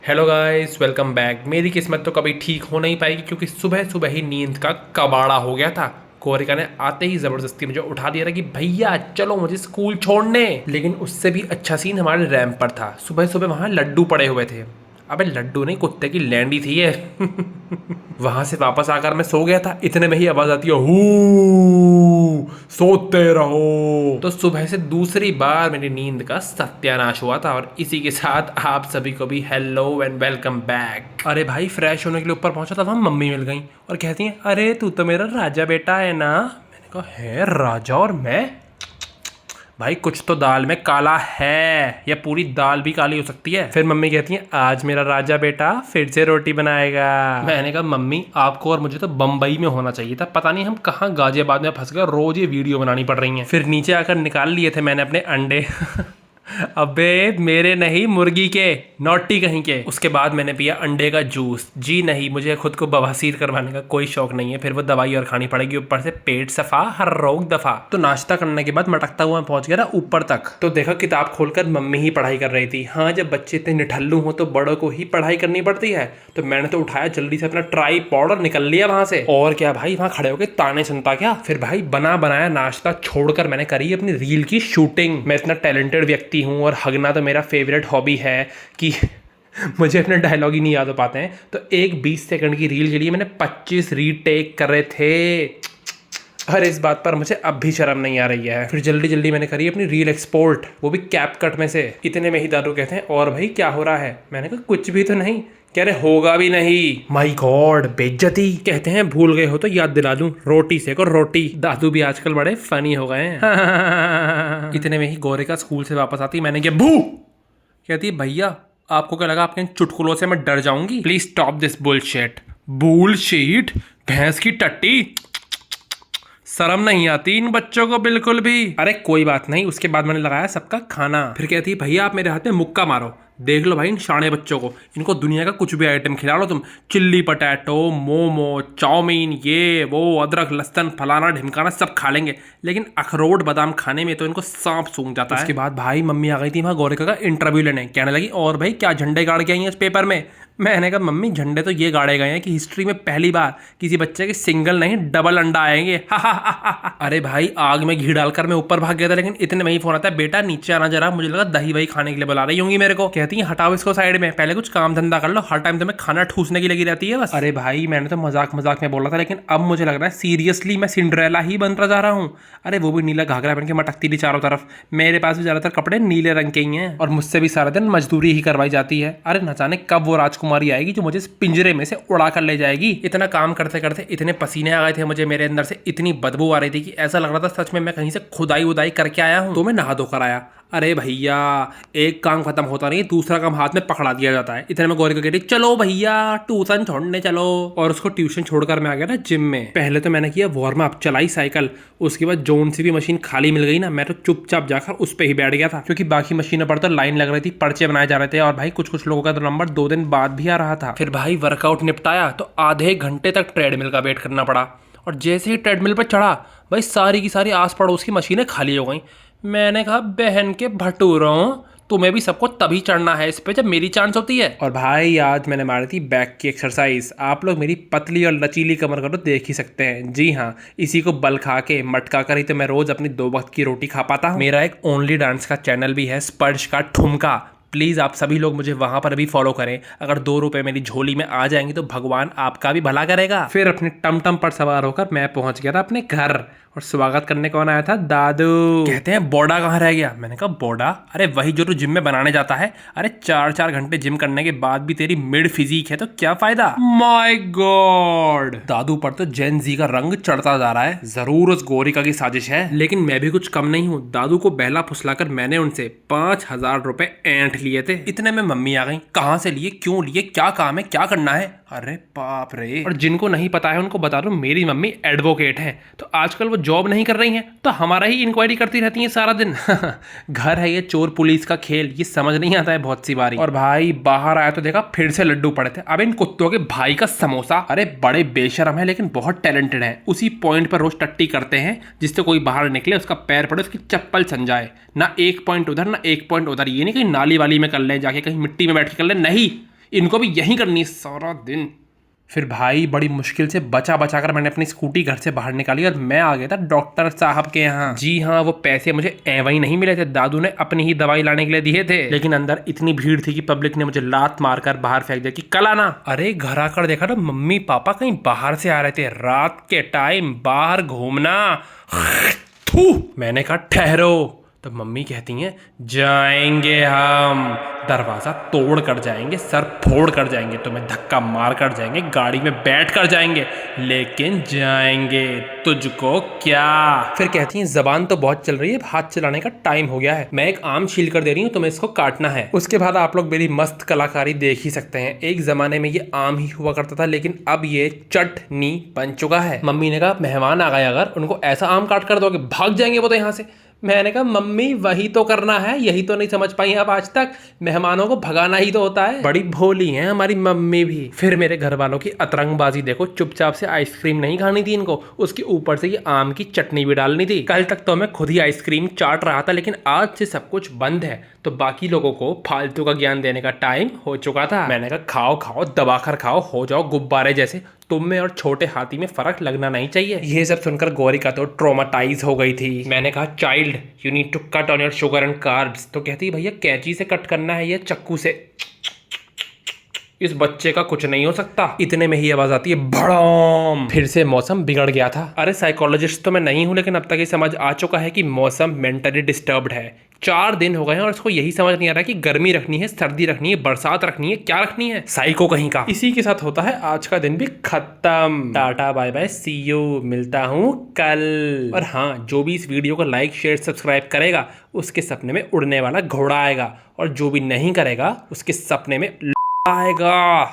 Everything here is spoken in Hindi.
Hello guys, welcome back. मेरी किस्मत तो कभी ठीक हो नहीं पाएगी क्योंकि सुबह सुबह ही नींद का कबाड़ा हो गया था। कोरिका ने आते ही जबरदस्ती मुझे उठा दिया था कि भैया चलो मुझे स्कूल छोड़ने। लेकिन उससे भी अच्छा सीन हमारे रैंप पर था। सुबह सुबह वहां लड्डू पड़े हुए थे। अबे लड्डू नहीं, कुत्ते की लैंडी थी ये। वहां से वापस आकर मैं सो गया था, इतने में ही आवाज आती है, हू सोते रहो। तो सुबह से दूसरी बार मेरी नींद का सत्यानाश हुआ था। और इसी के साथ आप सभी को भी हेलो एंड वेलकम बैक। अरे भाई, फ्रेश होने के लिए ऊपर पहुंचा था, वहां मम्मी मिल गई और कहती हैं, अरे तू तो मेरा राजा बेटा है ना। मैंने कहा, है राजा और मैं? भाई कुछ तो दाल में काला है, या पूरी दाल भी काली हो सकती है। फिर मम्मी कहती है, आज मेरा राजा बेटा फिर से रोटी बनाएगा। मैंने कहा, मम्मी आपको और मुझे तो बम्बई में होना चाहिए था, पता नहीं हम कहाँ गाजियाबाद में फंस गए, रोज ये वीडियो बनानी पड़ रही है। फिर नीचे आकर निकाल लिए थे मैंने अपने अंडे। अबे मेरे नहीं, मुर्गी के, नॉटी कहीं के। उसके बाद मैंने पिया अंडे का जूस। जी नहीं, मुझे खुद को बवासीर करवाने का कोई शौक नहीं है, फिर वो दवाई और खानी पड़ेगी, ऊपर से पेट सफा हर रोग दफा। तो नाश्ता करने के बाद मटकता हुआ पहुंच गया ना ऊपर तक, तो देखा किताब खोलकर मम्मी ही पढ़ाई कर रही थी। हाँ, जब बच्चे इतने निठल्लू हो तो बड़ों को ही पढ़ाई करनी पड़ती है। तो मैंने तो उठाया जल्दी से अपना ट्राइपॉड और निकल लिया वहां से। और क्या भाई, वहां खड़े होकर ताने सुनता क्या। फिर भाई बना बनाया नाश्ता छोड़कर मैंने करी अपनी रील की शूटिंग। मैं इतना टैलेंटेड व्यक्ति हूँ और हगना तो मेरा फेवरेट हॉबी है कि मुझे अपने डायलॉग ही नहीं याद हो पाते हैं। तो एक 20 सेकंड की रील के लिए मैंने 25 रीटेक कर रहे थे। और इस बात पर मुझे अब भी शर्म नहीं आ रही है। फिर जल्दी जल्दी मैंने करी अपनी रील एक्सपोर्ट, वो भी कैप कट में से। इतने में ही दादू कहते हैं, और भाई क्या हो रहा है। मैंने कहा, कुछ भी तो नहीं। कह रहे, होगा भी नहीं। माय गॉड, बेइज्जती। कहते हैं, भूल गए हो तो याद दिला दूं, रोटी सेको रोटी। दादू भी आजकल बड़े फनी हो गए हैं। इतने में ही गोरिका स्कूल से वापस आती, मैंने कहा, भू। कहती है, भैया आपको क्या लगा आपके इन चुटकुलों से मैं डर जाऊंगी? Please stop this bullshit. Bullshit? भैंस की टट्टी। शर्म नहीं आती इन बच्चों को बिल्कुल भी। अरे कोई बात नहीं। उसके बाद मैंने लगाया सबका खाना। फिर कहती है, भैया आप मेरे हाथ में मुक्का मारो, देख लो भाई इन शाणे बच्चों को, इनको दुनिया का कुछ भी आइटम खिला लो तुम, चिल्ली पटैटो, मोमो, चाउमीन, ये वो, अदरक लहसुन फलाना ढिमकाना सब खा लेंगे, लेकिन अखरोट बादाम खाने में तो इनको सांप सूंघ जाता है। उसके बाद भाई मम्मी आ गई थी वहां गोरिका का इंटरव्यू लेने। कहने लगी, और भाई क्या झंडे गाड़ के आई हैं इस पेपर में? मैंने कहा, मम्मी झंडे तो ये गाड़े गए हैं कि हिस्ट्री में पहली बार किसी बच्चे के सिंगल नहीं डबल अंडा आएंगे। अरे भाई, आग में घी डालकर मैं ऊपर भाग गया था, लेकिन इतने में ही फोन आता है, बेटा नीचे आना जरा। मुझे लगा दही वही खाने के लिए बुला रही होंगी मेरे को। कहती है, हटाओ इसको साइड में, पहले कुछ काम धंधा कर लो, हर टाइम तुम्हें खाना ठूसने की लगी रहती है बस। अरे भाई मैंने तो मजाक मजाक में बोला था, लेकिन अब मुझे लग रहा है सीरियसली मैं सिंड्रेला ही बनता जा रहा हूँ। अरे वो भी नीला घाघरा पहन के मटकती थी चारों तरफ। मेरे पास भी ज्यादातर कपड़े नीले रंग के ही हैं, और मुझसे भी सारा दिन मजदूरी ही करवाई जाती है। अरे न जाने कब वो राजकुमारी आएगी जो मुझे पिंजरे में से उड़ा कर ले जाएगी। इतना काम करते करते इतने पसीने आ गए थे मुझे, मेरे अंदर से इतनी बदबू आ रही थी कि ऐसा लग रहा था सच में मैं कहीं से खुदाई उदाई करके आया हूँ। तो मैं नहा धोकर आया। अरे भैया, एक काम खत्म होता नहीं, दूसरा काम हाथ में पकड़ा दिया जाता है। इतने में गौरी को कहती, चलो भैया ट्यूशन छोड़ने चलो। और उसको ट्यूशन छोड़कर मैं आ गया ना जिम में। पहले तो मैंने किया वार्म अप, चलाई साइकिल। उसके बाद जोन सी भी मशीन खाली मिल गई ना, मैं तो चुपचाप जाकर उस पर ही बैठ गया था, क्योंकि बाकी मशीनों पर तो लाइन लग रही थी, पर्चे बनाए जा रहे थे, और भाई कुछ कुछ लोगों का तो नंबर 2 दिन बाद भी आ रहा था। फिर भाई वर्कआउट निपटाया तो आधे घंटे तक ट्रेडमिल का वेट करना पड़ा। और जैसे ही ट्रेडमिल पर चढ़ा, भाई सारी की सारी आस पड़ोस की मशीनें खाली हो गई। मैंने कहा, बहन के भटूरों, तुम्हें भी सबको तभी चढ़ना है इस पे जब मेरी चांस होती है। और भाई आज मैंने मारी थी बैक की एक्सरसाइज। आप लोग मेरी पतली और लचीली कमर को तो देख ही सकते हैं। जी हाँ, इसी को बल खा के मटका कर ही तो मैं रोज अपनी 2 वक्त की रोटी खा पाता हूँ। मेरा एक ओनली डांस का चैनल भी है, स्पर्श का ठुमका। प्लीज़ आप सभी लोग मुझे वहां पर भी फॉलो करें। अगर 2 रुपए मेरी झोली में आ जाएंगे तो भगवान आपका भी भला करेगा। फिर अपने टमटम पर सवार होकर मैं पहुंच गया था अपने घर, और स्वागत करने कौन आया था? दादू। कहते हैं, बोडा कहाँ रह गया? मैंने कहा, बोडा? अरे वही जो तू जिम में बनाने जाता है। अरे 4-4 घंटे जिम करने के बाद भी तेरी मिड फिजिक है तो क्या फायदा? माय गॉड, दादू पर तो जेन जी का रंग चढ़ता जा रहा है। जरूर उस गोरिका की साजिश है, लेकिन मैं भी कुछ कम नहीं हूँ। दादू को बहला फुसलाकर मैंने उनसे 5000 रुपए ऐंठ लिए थे। इतने में मम्मी आ गई। कहाँ से लिए, क्यों लिए, क्या काम है, क्या करना है? अरे बाप रे। और जिनको नहीं पता है उनको बता दूं, मेरी मम्मी एडवोकेट है, तो आजकल वो जॉब नहीं कर रही हैं तो हमारा ही इंक्वायरी करती रहती हैं सारा दिन। घर है ये चोर पुलिस का खेल, ये समझ नहीं आता है बहुत सी बारी। और भाई बाहर आया तो देखा फिर से लड्डू पड़े थे। अब इन कुत्तों के भाई का समोसा। अरे बड़े बेशरम है लेकिन बहुत टैलेंटेड है। उसी पॉइंट पर रोज टट्टी करते हैं जिससे कोई बाहर निकले उसका पैर पड़े उसकी चप्पल सन जाए। ना 1 पॉइंट उधर ना 1 पॉइंट उधर। ये नहीं कहीं नाली वाली में कर ले, जाके कहीं मिट्टी में बैठ के कर ले, नहीं, इनको भी यही करनी है सारा दिन। फिर भाई बड़ी मुश्किल से बचा बचा कर मैंने अपनी स्कूटी घर से बाहर निकाली और मैं आ गया था डॉक्टर साहब के यहाँ। जी हाँ, वो पैसे मुझे एवं ही नहीं मिले थे, दादू ने अपनी ही दवाई लाने के लिए दिए थे। लेकिन अंदर इतनी भीड़ थी कि पब्लिक ने मुझे लात मारकर बाहर फेंक दिया कि कल आना। अरे घर आकर देखा तो मम्मी पापा कहीं बाहर से आ रहे थे। रात के टाइम बाहर घूमना, थू। मैंने कहा ठहरो, तो मम्मी कहती हैं जाएंगे हम, दरवाज़ा तोड़ कर जाएंगे, सर फोड़ कर जाएंगे, तुम्हें धक्का मार कर जाएंगे, गाड़ी में बैठ कर जाएंगे, लेकिन जाएंगे, तुझको क्या। फिर कहती हैं जबान तो बहुत चल रही है, हाथ चलाने का टाइम हो गया है, मैं एक आम छील कर दे रही हूँ, तुम्हें इसको काटना है। उसके बाद आप लोग मेरी मस्त कलाकारी देख ही सकते हैं। एक जमाने में ये आम ही हुआ करता था, लेकिन अब ये चटनी बन चुका है। मम्मी ने कहा मेहमान आ गए, अगर उनको ऐसा आम काट कर दोगे भाग जाएंगे वो तो यहाँ से। मैंने कहा मम्मी वही तो करना है, यही तो नहीं समझ पाई अब आज तक, मेहमानों को भगाना ही तो होता है। बड़ी भोली हैं हमारी मम्मी भी। फिर मेरे घर वालों की अतरंगबाजी देखो, चुपचाप से आइसक्रीम नहीं खानी थी इनको, उसके ऊपर से ये आम की चटनी भी डालनी थी। कल तक तो मैं खुद ही आइसक्रीम चाट रहा था, लेकिन आज से सब कुछ बंद है, तो बाकी लोगों को फालतू का ज्ञान देने का टाइम हो चुका था। मैंने कहा खाओ खाओ, दबाकर खाओ, हो जाओ गुब्बारे जैसे। तुम में और छोटे हाथी में फर्क लगना नहीं चाहिए। ये सब सुनकर गौरिका तो ट्रोमाटाइज हो गई थी। मैंने कहा child you need to cut on your sugar and carbs. तो कहती भैया कैंची से कट करना है या चाकू से? इस बच्चे का कुछ नहीं हो सकता। इतने में ही आवाज आती है भड़ाम। फिर से मौसम बिगड़ गया था। अरे साइकोलॉजिस्ट तो मैं नहीं हूं, लेकिन अब तक ये समझ आ चुका है कि मौसम मेंटली डिस्टर्ब्ड है। 4 दिन हो गए हैं और इसको यही समझ नहीं आ रहा कि गर्मी रखनी है, सर्दी रखनी है, बरसात रखनी है, क्या रखनी है। साइको कहीं का। इसी के साथ होता है आज का दिन भी खत्म। Ta-ta bye bye, see you, मिलता हूँ कल। और हाँ, जो भी इस वीडियो को लाइक शेयर सब्सक्राइब करेगा उसके सपने में उड़ने वाला घोड़ा आएगा, और जो भी नहीं करेगा उसके सपने में आएगा।